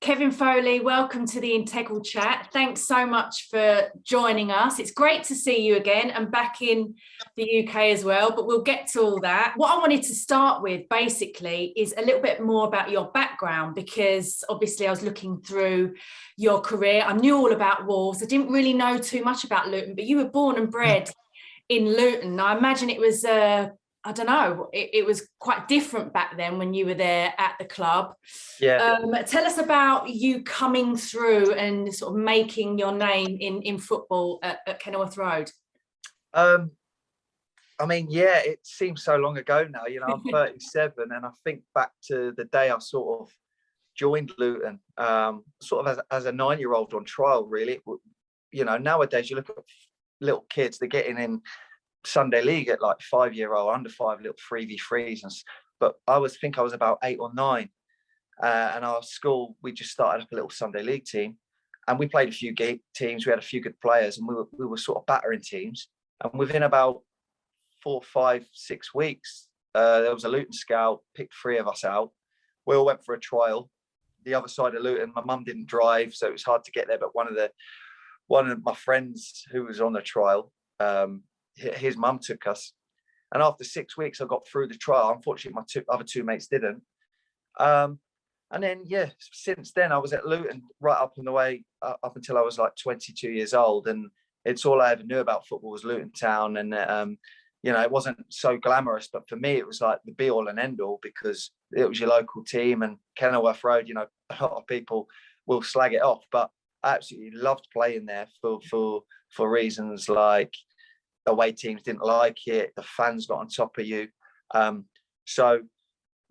Kevin Foley, welcome to the Integral Chat. Thanks so much for joining us. It's great to see you again and back in the UK as well, but we'll get to all that. What I wanted to start with basically is a little bit more about your background, because obviously I was looking through your career. I knew all about Wolves. I didn't really know too much about Luton, but you were born and bred in Luton. I imagine it was I don't know, it was quite different back then when you were there at the club. Yeah. Tell us about you coming through and sort of making your name in football at Kenilworth Road. I mean, yeah, it seems so long ago now. You know, I'm 37, and I think back to the day I sort of joined Luton, sort of as a 9-year-old on trial, really. You know, nowadays you look at little kids, they're getting in Sunday league at like 5-year-old, under 5, little 3v3s. But I think I was about 8 or 9. And our school, we just started up a little Sunday league team, and we played a few teams. We had a few good players, and we were sort of battering teams. And within about 4, 5, 6 weeks, there was a Luton scout, picked 3 of us out. We all went for a trial. The other side of Luton, my mum didn't drive, so it was hard to get there. But one of my friends who was on the trial, his mum took us, and after 6 weeks I got through the trial. Unfortunately my other two mates didn't, and then since then I was at Luton right up in the way up until I was like 22 years old, and it's all I ever knew about football was Luton Town. And you know, it wasn't so glamorous, but for me it was like the be all and end all, because it was your local team. And Kenilworth Road, you know, a lot of people will slag it off, but I absolutely loved playing there for reasons like away teams didn't like it, the fans got on top of you. So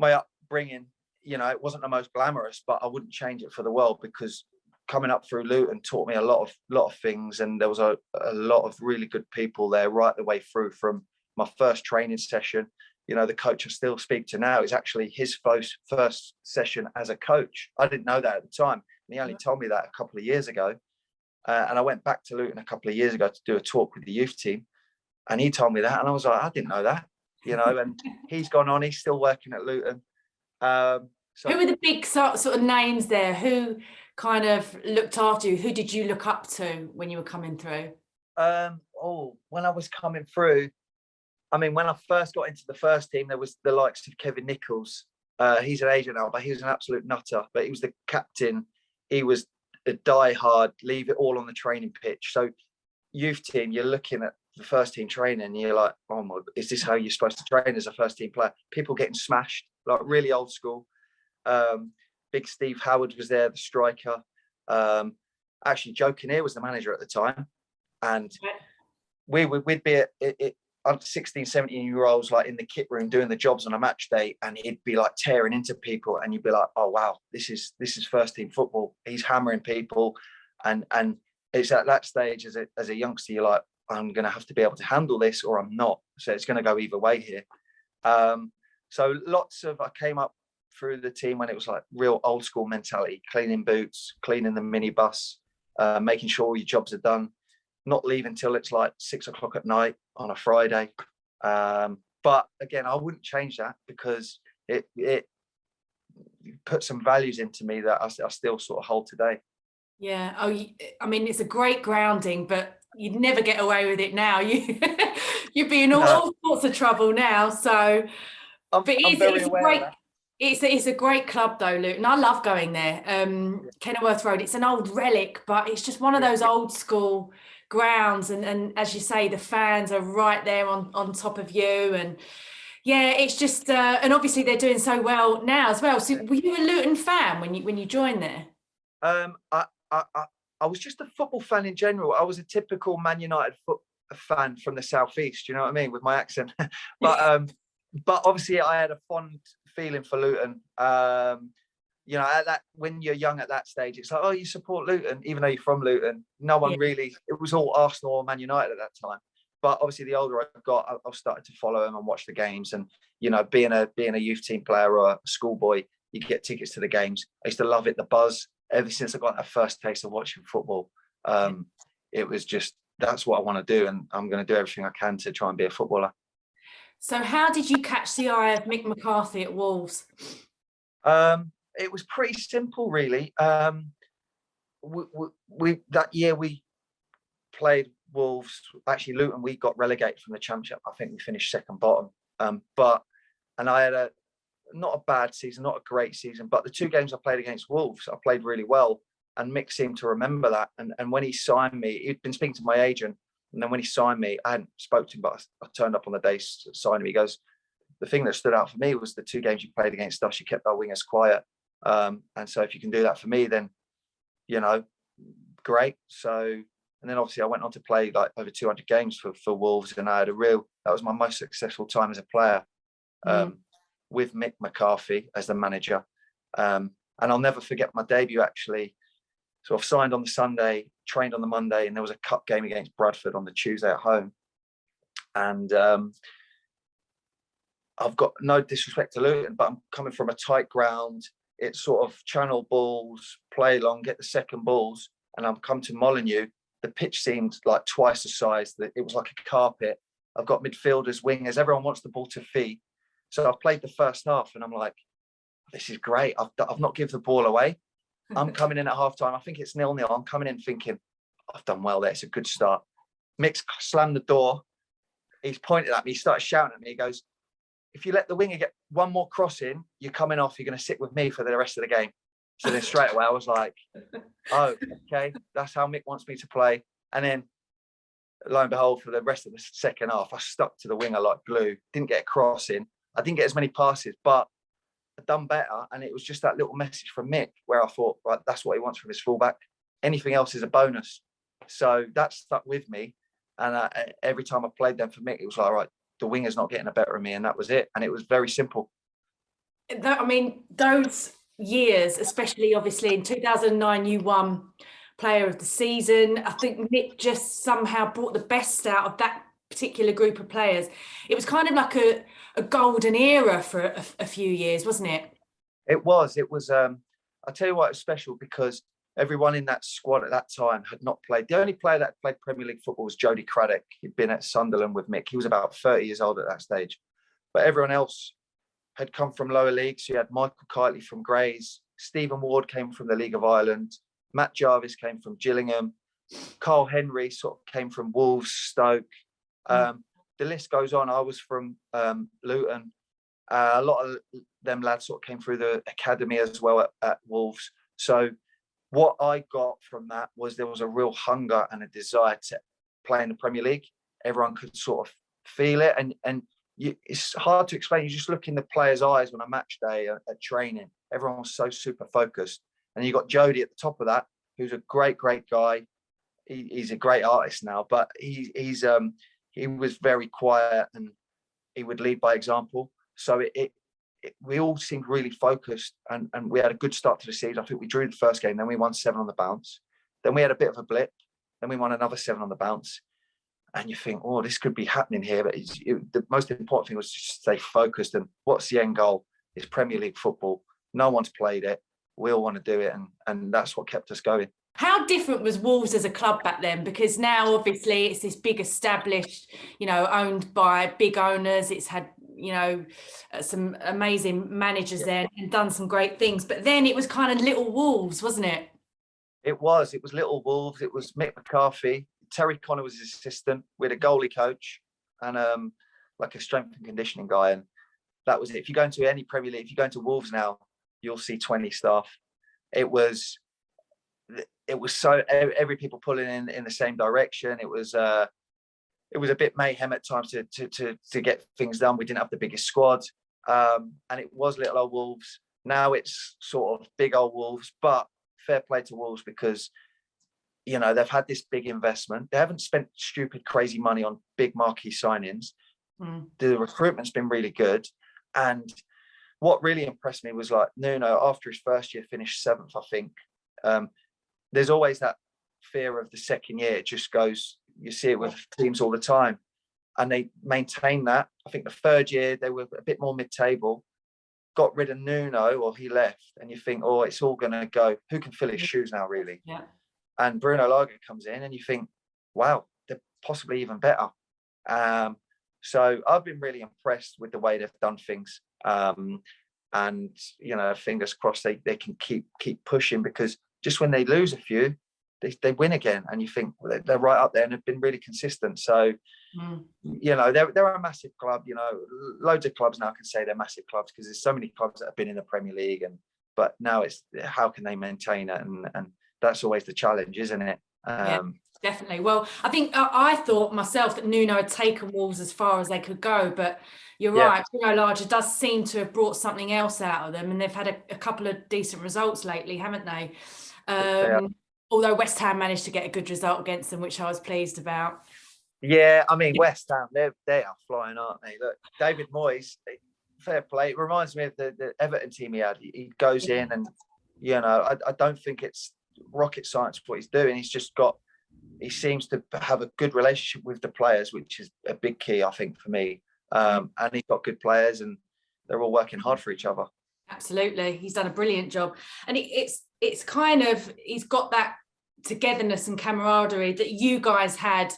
my upbringing, you know, it wasn't the most glamorous, but I wouldn't change it for the world, because coming up through Luton taught me a lot of things, and there was a lot of really good people there right the way through. From my first training session, you know, the coach I still speak to now is actually his first session as a coach. I didn't know that at the time, and he only told me that a couple of years ago. And I went back to Luton a couple of years ago to do a talk with the youth team, and he told me that, and I was like, I didn't know that, you know. And he's gone on, he's still working at Luton. So who were the big sort of names there? Who kind of looked after you? Who did you look up to when you were coming through? When I was coming through, I mean, when I first got into the first team, there was the likes of Kevin Nichols. He's an agent now, but he was an absolute nutter. But he was the captain. He was a die-hard, leave it all on the training pitch. So youth team, you're looking at the first team training, and you're like, oh my, is this how you're supposed to train as a first team player? People getting smashed, like really old school. Big Steve Howard was there, the striker. Actually, Joe Kinnear was the manager at the time, and we'd be at 16, 17-year-olds like in the kit room doing the jobs on a match day, and he'd be like tearing into people, and you'd be like, oh wow, this is first team football. He's hammering people, and it's at that stage as a youngster, you're like, I'm going to have to be able to handle this, or I'm not. So it's going to go either way here. So I came up through the team when it was like real old school mentality, cleaning boots, cleaning the minibus, making sure all your jobs are done, not leaving till it's like 6 o'clock at night on a Friday. But again, I wouldn't change that, because it put some values into me that I still sort of hold today. Yeah. Oh, I mean, it's a great grounding, but you'd never get away with it now. You'd be in all sorts of trouble now. So, it's a great club though, Luton. I love going there. Kenilworth Road. It's an old relic, but it's just one of those old school grounds. And as you say, the fans are right there on top of you. And yeah, it's just and obviously they're doing so well now as well. So were you a Luton fan when you joined there? I was just a football fan in general. I was a typical Man United fan from the southeast. You know what I mean, with my accent. But obviously, I had a fond feeling for Luton. You know, when you're young at that stage, it's like, oh, you support Luton, even though you're from Luton. No one really. It was all Arsenal or Man United at that time. But obviously, the older I got, I've started to follow them and watch the games. And you know, being a youth team player or a schoolboy, you get tickets to the games. I used to love it, the buzz. Ever since I got that first taste of watching football, it was just, that's what I want to do, and I'm going to do everything I can to try and be a footballer. So how did you catch the eye of Mick McCarthy at Wolves? It was pretty simple, really. We that year we played Wolves. Actually, Luton, we got relegated from the Championship. I think we finished second bottom. And I had not a bad season, not a great season, but the 2 games I played against Wolves, I played really well. And Mick seemed to remember that. And when he signed me, he'd been speaking to my agent. And then when he signed me, I hadn't spoken to him, but I turned up on the day signing me. He goes, the thing that stood out for me was the 2 games you played against us, you kept our wingers quiet. And so if you can do that for me, then, great. So, and then obviously I went on to play like over 200 games for Wolves. And I had that was my most successful time as a player. With Mick McCarthy as the manager. And I'll never forget my debut, actually. So I've signed on the Sunday, trained on the Monday, and there was a cup game against Bradford on the Tuesday at home. And I've got no disrespect to Luton, but I'm coming from a tight ground. It's sort of channel balls, play long, get the second balls. And I'm come to Molineux. The pitch seemed like twice the size. It was like a carpet. I've got midfielders, wingers. Everyone wants the ball to feet. So I've played the first half and I'm like, this is great. I've not given the ball away. I'm coming in at halftime. I think it's 0-0. I'm coming in thinking, I've done well there. It's a good start. Mick's slammed the door. He's pointed at me. He started shouting at me. He goes, if you let the winger get one more cross in, you're coming off. You're going to sit with me for the rest of the game. So then straight away, I was like, oh, okay. That's how Mick wants me to play. And then lo and behold, for the rest of the second half, I stuck to the winger like glue. Didn't get a cross in. I didn't get as many passes, but I'd done better. And it was just that little message from Mick where I thought, right, that's what he wants from his fullback. Anything else is a bonus. So that stuck with me. And every time I played them for Mick, it was like, right, the winger's not getting the better of me. And that was it. And it was very simple. I mean, those years, especially obviously in 2009, you won Player of the Season. I think Mick just somehow brought the best out of that particular group of players. It was kind of like a golden era for a few years, wasn't it? It was. I'll tell you why it's special, because everyone in that squad at that time had not played. The only player that played Premier League football was Jody Craddock. He'd been at Sunderland with Mick. He was about 30 years old at that stage. But everyone else had come from lower leagues. You had Michael Kitely from Grays. Stephen Ward came from the League of Ireland. Matt Jarvis came from Gillingham. Carl Henry sort of came from Wolves, Stoke. The list goes on. I was from Luton. A lot of them lads sort of came through the academy as well at Wolves. So what I got from that was there was a real hunger and a desire to play in the Premier League. Everyone could sort of feel it. And it's hard to explain. You just look in the players' eyes on a match day at training. Everyone was so super focused. And you got Jody at the top of that, who's a great, great guy. He's a great artist now, but he was very quiet and he would lead by example. So we all seemed really focused and we had a good start to the season. I think we drew the first game, then we won 7 on the bounce. Then we had a bit of a blip. Then we won another 7 on the bounce. And you think, oh, this could be happening here. But the most important thing was to stay focused. And what's the end goal? It's Premier League football. No one's played it. We all want to do it. And that's what kept us going. How different was Wolves as a club back then? Because now, obviously, it's this big established, owned by big owners. It's had, some amazing managers there and done some great things. But then it was kind of little Wolves, wasn't it? It was little Wolves. It was Mick McCarthy. Terry Connor was his assistant. We had a goalie coach and like a strength and conditioning guy. And that was it. If you go into any Premier League, if you go into Wolves now, you'll see 20 staff. It was so every people pulling in the same direction. It was a bit mayhem at times to get things done. We didn't have the biggest squad, and it was little old Wolves. Now it's sort of big old Wolves, but fair play to Wolves because they've had this big investment. They haven't spent stupid, crazy money on big marquee signings. The recruitment's been really good, and what really impressed me was like Nuno, after his first year, finished 7th, I think. There's always that fear of the second year. It just goes, you see it with teams all the time. And they maintain that. I think the 3rd year, they were a bit more mid-table, got rid of Nuno or he left. And you think, oh, it's all going to go. Who can fill his shoes now, really? Yeah. And Bruno Lage comes in and you think, wow, they're possibly even better. So I've been really impressed with the way they've done things. and fingers crossed they can keep pushing, because just when they lose a few, they win again, and you think, well, they're right up there and have been really consistent. So they're a massive club. Loads of clubs now can say they're massive clubs because there's so many clubs that have been in the Premier League, but now it's how can they maintain it, and that's always the challenge, isn't it? Definitely. Well, I think I thought myself that Nuno had taken Wolves as far as they could go, but you're right. Bruno Lage does seem to have brought something else out of them, and they've had a couple of decent results lately, haven't they? Although West Ham managed to get a good result against them, which I was pleased about. Yeah, I mean, West Ham, they are flying, aren't they? Look, David Moyes, fair play. It reminds me of the Everton team he had. He goes in and, I don't think it's rocket science what he's doing. He seems to have a good relationship with the players, which is a big key, I think, for me. And he's got good players, and they're all working hard for each other. Absolutely. He's done a brilliant job. And it's kind of, he's got that togetherness and camaraderie that you guys had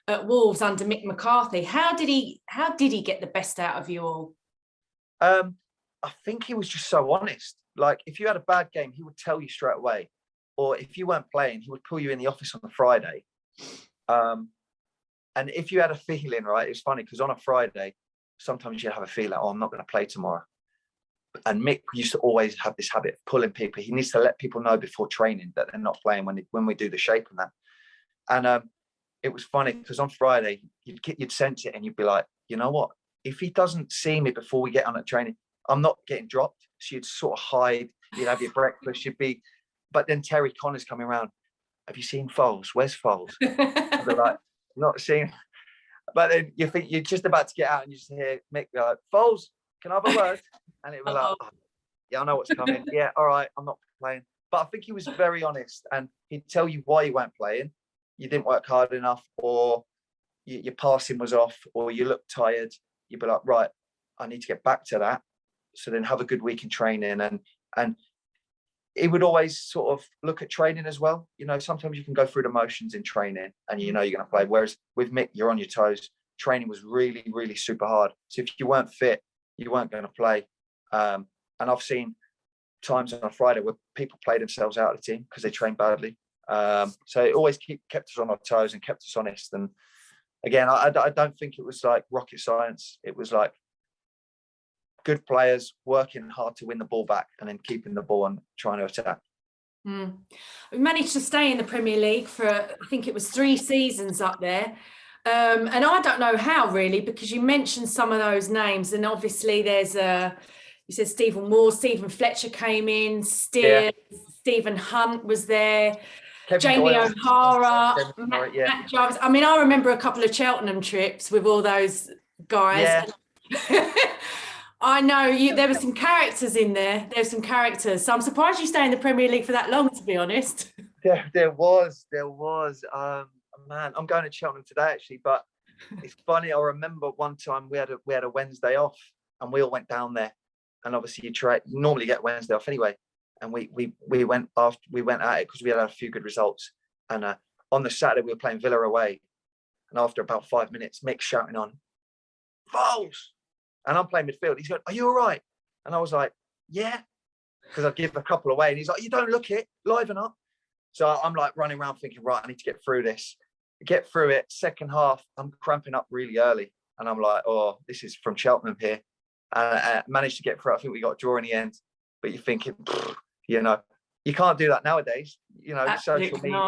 at Wolves under Mick McCarthy. How did he get the best out of you all? I think he was just so honest. Like, if you had a bad game, he would tell you straight away. Or if you weren't playing, he would pull you in the office on a Friday. And if you had a feeling, right, it's funny because on a Friday, sometimes you have a feeling, I'm not going to play tomorrow. And Mick used to always have this habit of pulling people. He needs to let people know before training that they're not playing when we do the shape and that. And it was funny because on Friday, you'd sense it and you'd be like, you know what? If he doesn't see me before we get on at training, I'm not getting dropped. So you'd sort of hide, you'd have your breakfast, but then Terry Connor's coming around. Have you seen Foles? Where's Foles? I'd be like, not seen. But then you think you're just about to get out and you just hear Mick be like, Foles, can I have a word? And it was like, oh, yeah, I know what's coming. Yeah, all right, I'm not playing. But I think he was very honest, and he'd tell you why you weren't playing. You didn't work hard enough, or your passing was off, or you looked tired. You'd be like, right, I need to get back to that. So then have a good week in training. And he would always sort of look at training as well. Sometimes you can go through the motions in training and you're going to play. Whereas with Mick, you're on your toes. Training was really, really super hard. So if you weren't fit, you weren't going to play. And I've seen times on a Friday where people play themselves out of the team because they train badly. So it always kept us on our toes and kept us honest. And again, I don't think it was like rocket science. It was like good players working hard to win the ball back and then keeping the ball and trying to attack. We managed to stay in the Premier League for, I think it was 3 seasons up there. And I don't know how, really, because you mentioned some of those names, and obviously there's you said Stephen Moore, Stephen Fletcher came in, Stephen Hunt was there, Jamie O'Hara, Matt Jarvis. I mean, I remember a couple of Cheltenham trips with all those guys. Yeah. I know there were some characters in there. There's some characters. So I'm surprised you stay in the Premier League for that long, to be honest. There was. Man, I'm going to Cheltenham today actually, but it's funny. I remember one time we had a Wednesday off, and we all went down there. And obviously you normally get Wednesday off anyway. And we went at it because we had a few good results. And on the Saturday we were playing Villa away, and after about 5 minutes, Mick's shouting on, Foles! And I'm playing midfield. He's going, are you all right? And I was like, yeah, because I give a couple away. And he's like, you don't look it, liven up. So I'm like running around thinking, right, I need to get through this. Get through it. Second half, I'm cramping up really early. And I'm like, oh, this is from Cheltenham here. And managed to get through. I think we got a draw in the end. But you're thinking, you can't do that nowadays. Absolutely social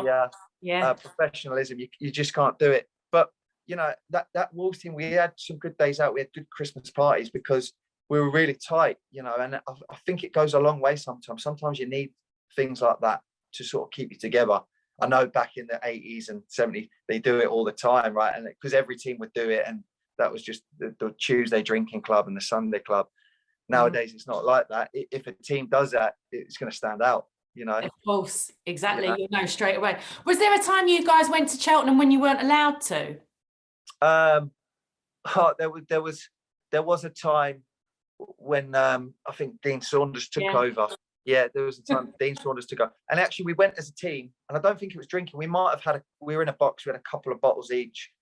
media, professionalism, you just can't do it. But, that Wolves team, we had some good days out. We had good Christmas parties because we were really tight, and I think it goes a long way sometimes. Sometimes you need things like that to sort of keep you together. I know back in the 80s and 70s, they do it all the time, right? And because every team would do it, and that was just the Tuesday drinking club and the Sunday club. Nowadays, it's not like that. If a team does that, it's going to stand out, Of course, exactly. You'll know straight away. Was there a time you guys went to Cheltenham when you weren't allowed to? There was a time when I think Dean Saunders took over. Yeah, there was a time Dean Saunders took over, and actually we went as a team. And I don't think it was drinking. We might have had we were in a box. We had a couple of bottles each.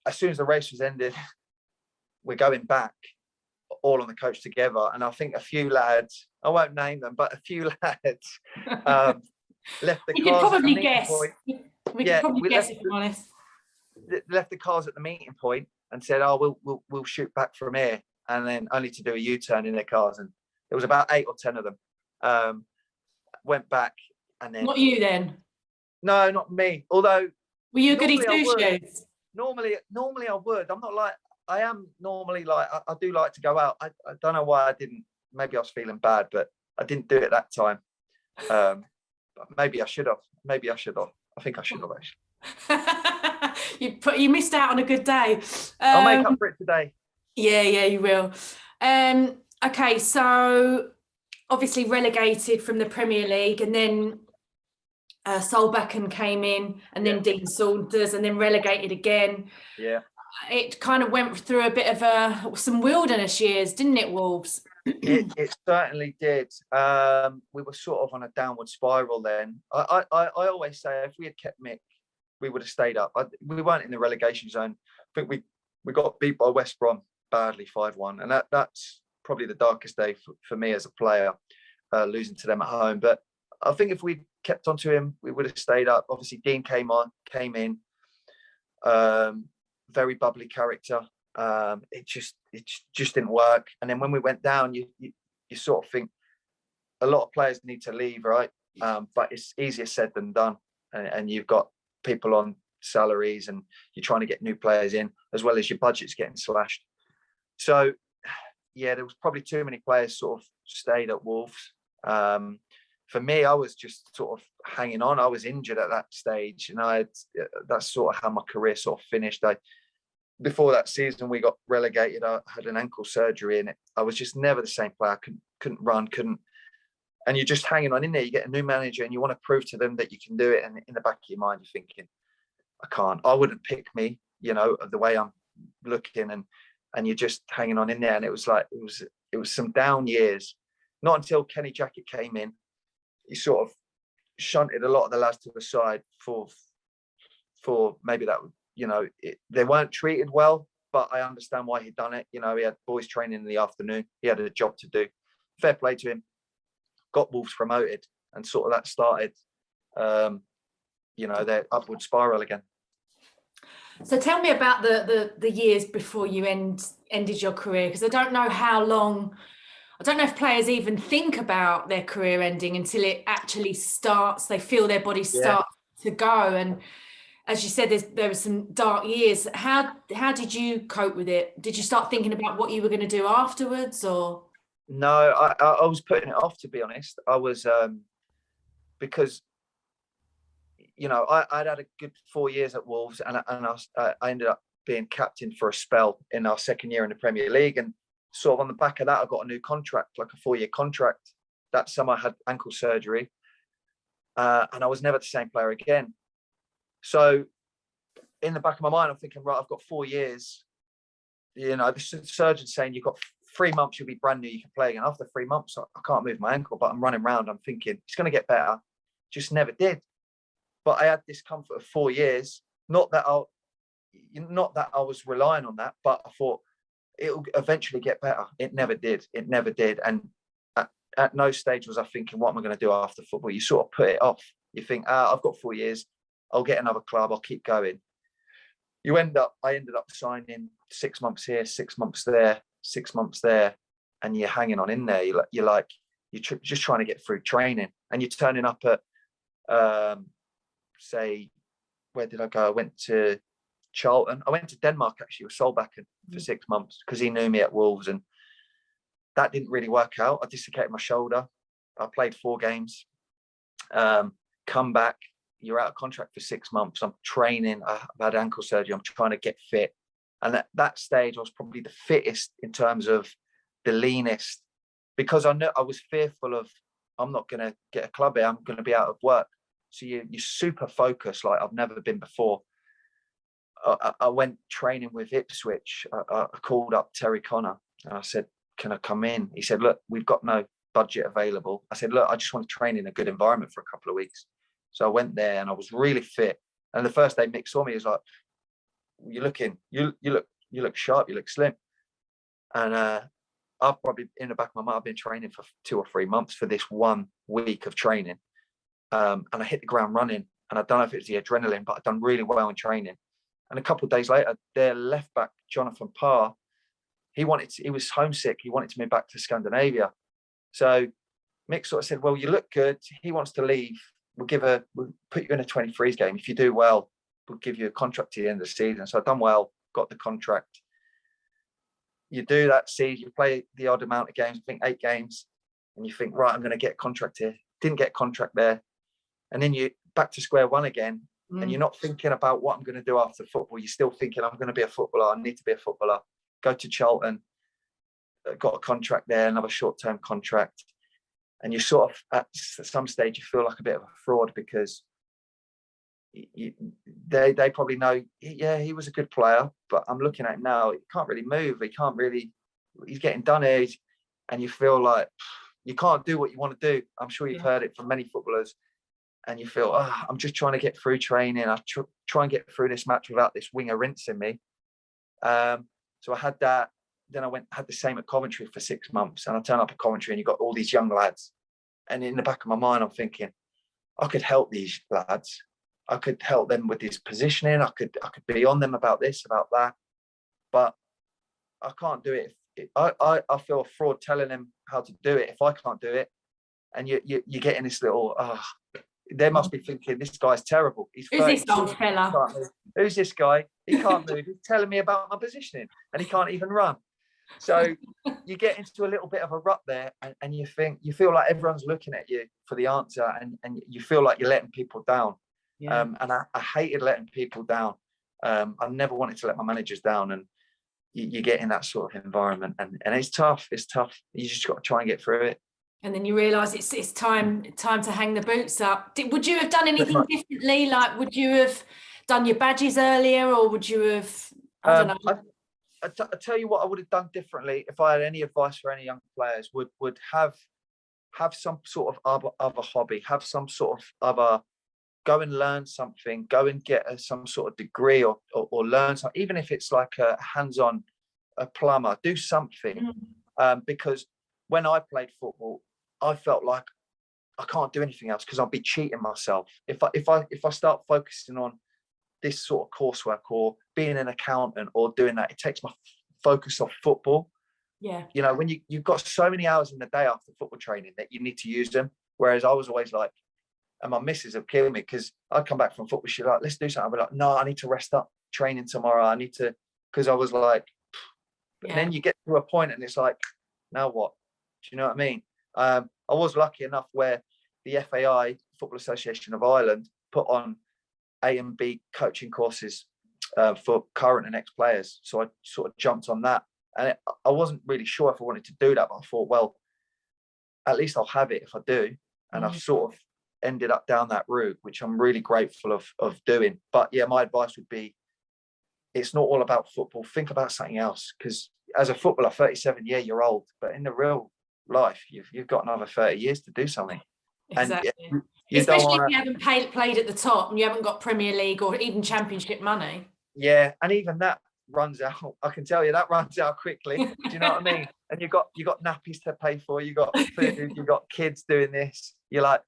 As soon as the race was ended, we're going back all on the coach together. And I think a few lads, I won't name them, but a few lads left the We could cars probably at the meeting guess. point. We could probably guess, if I'm honest. Left the cars at the meeting point and said, "Oh, we'll shoot back from here," and then only to do a U-turn in their cars. And there was about 8 or 10 of them. Went back, and then Not you then. no, not me. Although were you a goody normally two-shoes? Normally I would. I'm not like I am normally. Like I do like to go out. I don't know why I didn't. Maybe I was feeling bad, but I didn't do it that time. But maybe I should have. Maybe I should have. I think I should have actually. You missed out on a good day. I'll make up for it today. Yeah, you will. Okay, so obviously relegated from the Premier League, and then Solbakken came in, and then Dean Saunders, and then relegated again. Yeah. It kind of went through a bit of some wilderness years, didn't it, Wolves? It certainly did. We were sort of on a downward spiral then. I always say if we had kept Mick, we would have stayed up. We weren't in the relegation zone. I think we got beat by West Brom badly 5-1, and that's probably the darkest day for me as a player, losing to them at home. But I think if we kept on to him, we would have stayed up. Obviously, Dean came in, very bubbly character. It just didn't work. And then when we went down, you sort of think a lot of players need to leave, right? But it's easier said than done. And you've got people on salaries, and you're trying to get new players in, as well as your budget's getting slashed. So, yeah, there was probably too many players sort of stayed at Wolves. For me, I was just sort of hanging on. I was injured at that stage, and that's sort of how my career sort of finished. Before that season, we got relegated. I had an ankle surgery, and I was just never the same player. I couldn't run, and you're just hanging on in there. You get a new manager, and you want to prove to them that you can do it. And in the back of your mind, you're thinking, I can't. I wouldn't pick me, the way I'm looking, and you're just hanging on in there. And it was like it was some down years. Not until Kenny Jackett came in, he sort of shunted a lot of the lads to the side for maybe that. They weren't treated well, but I understand why he'd done it. He had boys training in the afternoon. He had a job to do. Fair play to him. Got Wolves promoted, and sort of that started, their upward spiral again. So tell me about the years before you ended your career, because I don't know how long. I don't know if players even think about their career ending until it actually starts. They feel their body start to go, and as you said, there were some dark years. How did you cope with it? Did you start thinking about what you were going to do afterwards, or? No, I was putting it off, to be honest. I was because I'd had a good 4 years at Wolves, and I ended up being captain for a spell in our second year in the Premier League, and sort of on the back of that, I got a new contract, like a 4-year contract. That summer I had ankle surgery, and I was never the same player again. So in the back of my mind, I'm thinking, right, I've got 4 years. The surgeon's saying you've got 3 months, you'll be brand new, you can play again. After 3 months, I can't move my ankle, but I'm running around. I'm thinking it's going to get better. Just never did. But I had this comfort of 4 years. Not that I was relying on that, but I thought it'll eventually get better. It never did. And at no stage was I thinking, what am I going to do after football? You sort of put it off. You think, I've got 4 years. I'll get another club. I'll keep going. I ended up signing 6 months here, 6 months there, 6 months there, and you're hanging on in there. You're just trying to get through training, and you're turning up at, say, where did I go? I went to Charlton. I went to Denmark actually with Solbakken for 6 months because he knew me at Wolves, and that didn't really work out. I dislocated my shoulder. I played 4 games. Come back. You're out of contract for 6 months. I'm training. I've had ankle surgery. I'm trying to get fit. And at that stage, I was probably the fittest in terms of the leanest, because I was fearful of, I'm not going to get a club here. I'm going to be out of work. So you're super focused like I've never been before. I went training with Ipswich. I called up Terry Connor and I said, can I come in? He said, look, we've got no budget available. I said, look, I just want to train in a good environment for a couple of weeks. So I went there and I was really fit. And the first day Mick saw me, he was like, you look sharp, you look slim. And I've probably, in the back of my mind, I've been training for 2 or 3 months for this 1 week of training. And I hit the ground running, and I don't know if it's the adrenaline, but I've done really well in training. And a couple of days later, their left back, Jonathan Parr, he was homesick. He wanted to move back to Scandinavia. So Mick sort of said, well, you look good. He wants to leave. We'll put you in a 23s game. If you do well, we'll give you a contract to the end of the season. So I've done well, got the contract. You do that season, you play the odd amount of games, I think 8 games, and you think, right, I'm going to get a contract here. Didn't get a contract there. And then you back to square one again, and you're not thinking about what I'm going to do after football. You're still thinking, I'm going to be a footballer. I need to be a footballer. Go to Charlton, got a contract there, another short-term contract. And you sort of, at some stage, you feel like a bit of a fraud because they probably know, yeah, he was a good player, but I'm looking at him now, he can't really move. He's getting done here. And you feel like you can't do what you want to do. I'm sure you've heard it from many footballers. And you feel, I'm just trying to get through training. I try and get through this match without this winger rinsing me. So I had that. Then I had the same at Coventry for 6 months. And I turn up at Coventry and you've got all these young lads. And in the back of my mind, I'm thinking, I could help these lads. I could help them with this positioning. I could be on them about this, about that. But I can't do it. I feel a fraud telling them how to do it if I can't do it. And you get in this little, they must be thinking, this guy's terrible. Who's this old fella? Who's this guy? He can't move. He's telling me about my positioning and he can't even run. So you get into a little bit of a rut there, and you feel like everyone's looking at you for the answer, and you feel like you're letting people down. Yeah. And I hated letting people down. I never wanted to let my managers down, and you get in that sort of environment, and it's tough. It's tough. You just got to try and get through it. And then you realise it's time to hang the boots up. Would you have done anything differently? Like, would you have done your badges earlier, or would you have? I don't know. I tell you what I would have done differently if I had any advice for any young players. Would have some sort of other hobby, have some sort of other, go and learn something, go and get some sort of degree or learn something, even if it's like a hands-on, a plumber, do something. Because when I played football, I felt like I can't do anything else because I'll be cheating myself. If I start focusing on this sort of coursework or being an accountant or doing that, it takes my focus off football. Yeah. You know, when you've got so many hours in the day after football training that you need to use them. Whereas I was always like, and my missus would kill me because I'd come back from football. She'd like, let's do something. I'd be like, no, I need to rest up training tomorrow. I need to, because I was like, but then you get to a point and it's like, now what? Do you know what I mean? I was lucky enough where the FAI, Football Association of Ireland, put on A and B coaching courses for current and ex-players. So I sort of jumped on that. And I wasn't really sure if I wanted to do that, but I thought, well, at least I'll have it if I do. And I've sort of ended up down that route, which I'm really grateful of doing. But yeah, my advice would be, it's not all about football. Think about something else. Because as a footballer, 37, yeah, you're old. But in the real life, you've got another 30 years to do something. Exactly. And you especially if you haven't played at the top and you haven't got Premier League or even Championship money. Yeah, and even that runs out. I can tell you that runs out quickly. Do you know what I mean? And you got nappies to pay for. You got food. You got kids doing this. You're like,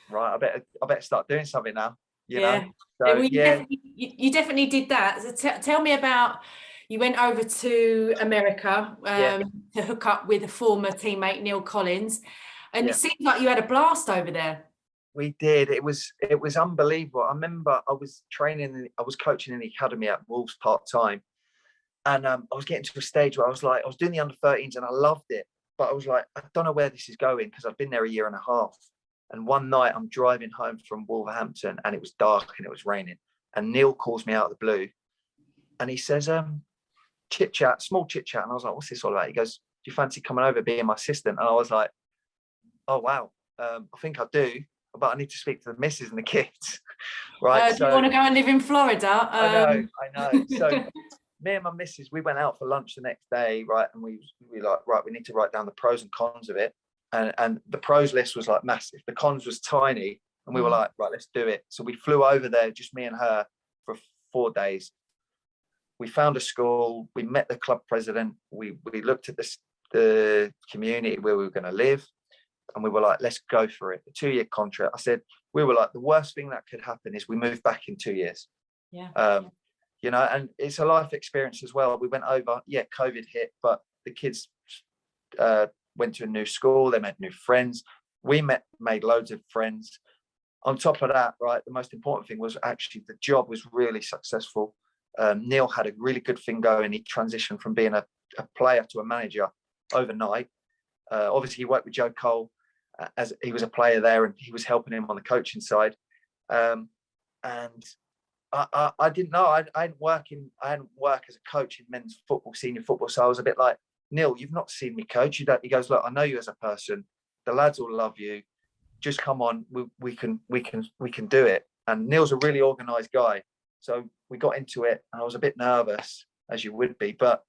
right, I better start doing something now. You know. So, well, you definitely did that. So tell me about. You went over to America to hook up with a former teammate, Neil Collins, and it seemed like you had a blast over there. We did. It was unbelievable. I remember I was coaching in the academy at Wolves part-time, and I was getting to a stage where I was doing the under-13s and I loved it, but I was like, I don't know where this is going because I've been there a year and a half. And one night I'm driving home from Wolverhampton and it was dark and it was raining, and Neil calls me out of the blue and he says, small chit chat. And I was like, what's this all about? He goes, do you fancy coming over being my assistant? And I was like, oh wow, I think I do, but I need to speak to the missus and the kids. Right. Do you want to go and live in Florida? I know. So me and my missus, we went out for lunch the next day, right? And we like, right, we need to write down the pros and cons of it. And the pros list was like massive. The cons was tiny. And we were like, right, let's do it. So we flew over there, just me and her, for 4 days. We found a school. We met the club president. We looked at this the community where we were going to live. And we were like, let's go for it. A 2-year contract. I said, we were like, the worst thing that could happen is we move back in 2 years. Yeah. You know, and it's a life experience as well. We went over, COVID hit, but the kids went to a new school. They met new friends. We made loads of friends. On top of that, right, the most important thing was actually the job was really successful. Neil had a really good thing going. He transitioned from being a player to a manager overnight. Obviously, he worked with Joe Cole as he was a player there, and he was helping him on the coaching side. And I didn't know. I hadn't worked as a coach in men's football, senior football. So I was a bit like, Neil, you've not seen me coach. He goes, look, I know you as a person. The lads will love you. Just come on. We can do it. And Neil's a really organised guy. So we got into it, and I was a bit nervous, as you would be, but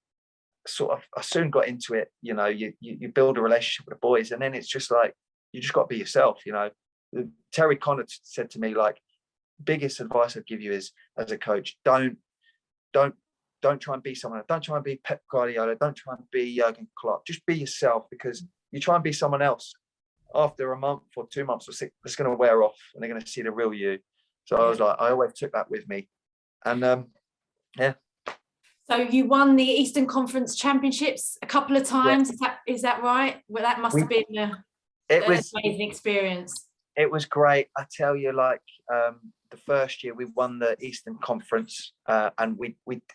I soon got into it. You know, you build a relationship with the boys, and then it's just like, you just got to be yourself. You know, Terry Connor said to me, like, biggest advice I'd give you is, as a coach, don't try and be someone. Don't try and be Pep Guardiola. Don't try and be Jurgen Klopp. Just be yourself, because you try and be someone else, after a month or 2 months or 6, it's going to wear off, and they're going to see the real you. So I was like, I always took that with me. And So you won the Eastern Conference Championships a couple of times. Is that right? Well, that must have been an amazing experience. It was great. I tell you, like, the first year we won the Eastern Conference, and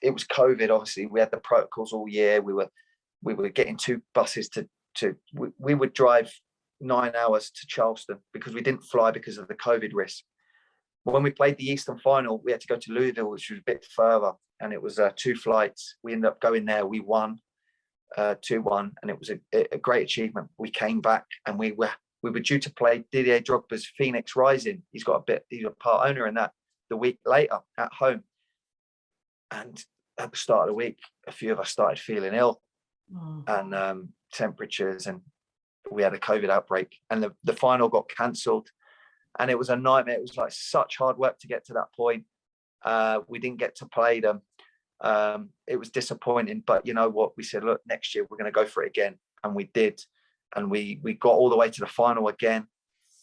it was COVID. Obviously, we had the protocols all year. We were getting 2 buses we would drive 9 hours to Charleston, because we didn't fly because of the COVID risk. When we played the Eastern final, we had to go to Louisville, which was a bit further, and it was 2 flights. We ended up going there. We won 2-1, and it was a great achievement. We came back, and we were due to play Didier Drogba's Phoenix Rising. He's a part owner in that, the week later at home. And at the start of the week, a few of us started feeling ill, and temperatures, and we had a COVID outbreak, and the final got cancelled, and it was a nightmare. It was like such hard work to get to that point. We didn't get to play them. It was disappointing, but you know what? We said, look, next year we're going to go for it again, and we did. And we got all the way to the final again.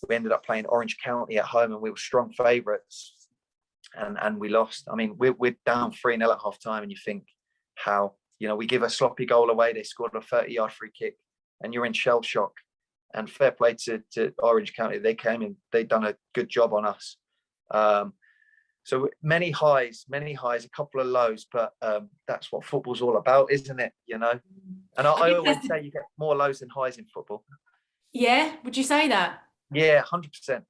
We ended up playing Orange County at home, and we were strong favourites, and we lost. I mean, we're down 3-0 at half time, and you think, how? You know, we give a sloppy goal away. They scored a 30-yard free kick, and you're in shell shock. And fair play to Orange County. They came in, they'd done a good job on us. So many highs, a couple of lows, but that's what football's all about, isn't it? You know, and I always say you get more lows than highs in football. Yeah, would you say that? Yeah, 100%.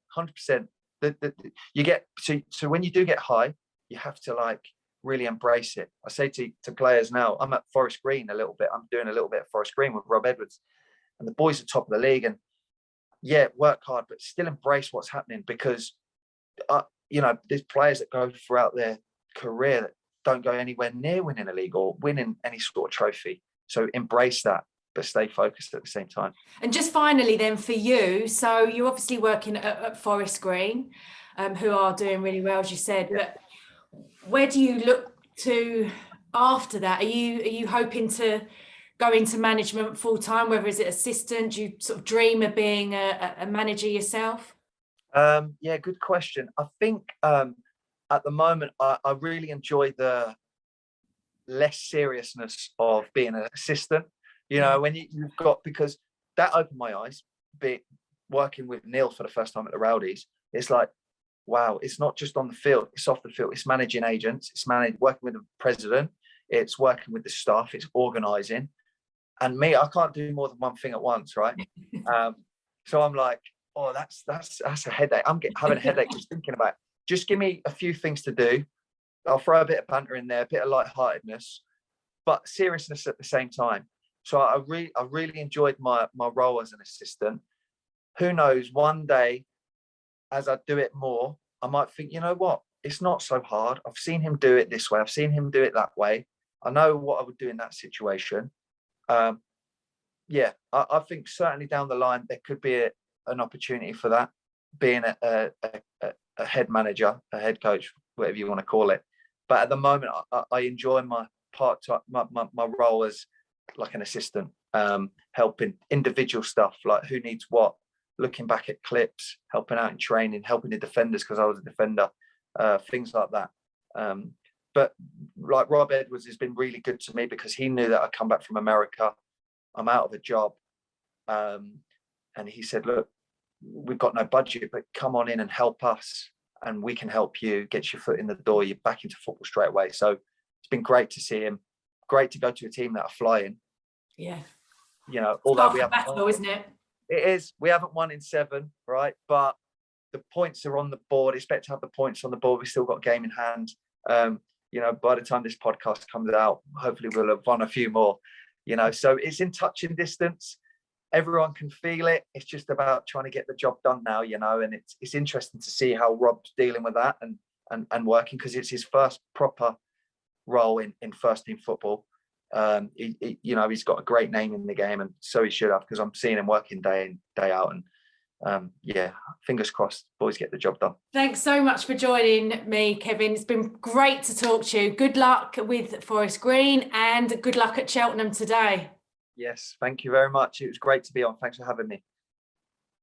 You get so when you do get high, you have to like really embrace it. I say to players now, I'm at Forest Green a little bit. I'm doing a little bit of Forest Green with Rob Edwards, and the boys are top of the league. And yeah, work hard, but still embrace what's happening, because you know, there's players that go throughout their career that don't go anywhere near winning a league or winning any sort of trophy. So embrace that, but stay focused at the same time. And just finally then for you, so you're obviously working at Forest Green, who are doing really well, as you said, but where do you look to after that? Are you hoping to go into management full time, whether is it assistant? Do you sort of dream of being a manager yourself? Yeah, good question. I think at the moment I really enjoy the less seriousness of being an assistant. You know, when you've got, because that opened my eyes, working with Neil for the first time at the Rowdies. It's like, wow, it's not just on the field, it's off the field. It's managing agents, it's working with the president, it's working with the staff, it's organising. And me, I can't do more than one thing at once, right? So I'm like, oh, that's a headache. I'm having a headache just thinking about it. Just give me a few things to do. I'll throw a bit of banter in there, a bit of lightheartedness, but seriousness at the same time. So I really enjoyed my role as an assistant. Who knows, one day, as I do it more, I might think, you know what, it's not so hard. I've seen him do it this way. I've seen him do it that way. I know what I would do in that situation. Yeah, I think certainly down the line, there could be an opportunity for that, being a head manager, a head coach, whatever you want to call it. But at the moment, I enjoy my part-time, my role as like an assistant. helping individual stuff like who needs what, looking back at clips, helping out in training, helping the defenders because I was a defender, things like that. But like Rob Edwards has been really good to me because he knew that I'd come back from America. I'm out of a job. And he said, look, we've got no budget, but come on in and help us and we can help you get your foot in the door. You're back into football straight away. So it's been great to see him. Great to go to a team that are flying. Yeah. You know, although we haven't battle, isn't it? It is. We haven't won in 7, right? But the points are on the board. Expect to have the points on the board. We've still got a game in hand. You know, by the time this podcast comes out, hopefully we'll have won a few more. You know, so it's in touching distance. Everyone can feel it. It's just about trying to get the job done now, you know, and it's interesting to see how Rob's dealing with that and working because it's his first proper role in first team football. You know, he's got a great name in the game and so he should have because I'm seeing him working day in, day out and yeah, fingers crossed, boys get the job done. Thanks so much for joining me, Kevin. It's been great to talk to you. Good luck with Forest Green and good luck at Cheltenham today. Yes, thank you very much. It was great to be on. Thanks for having me.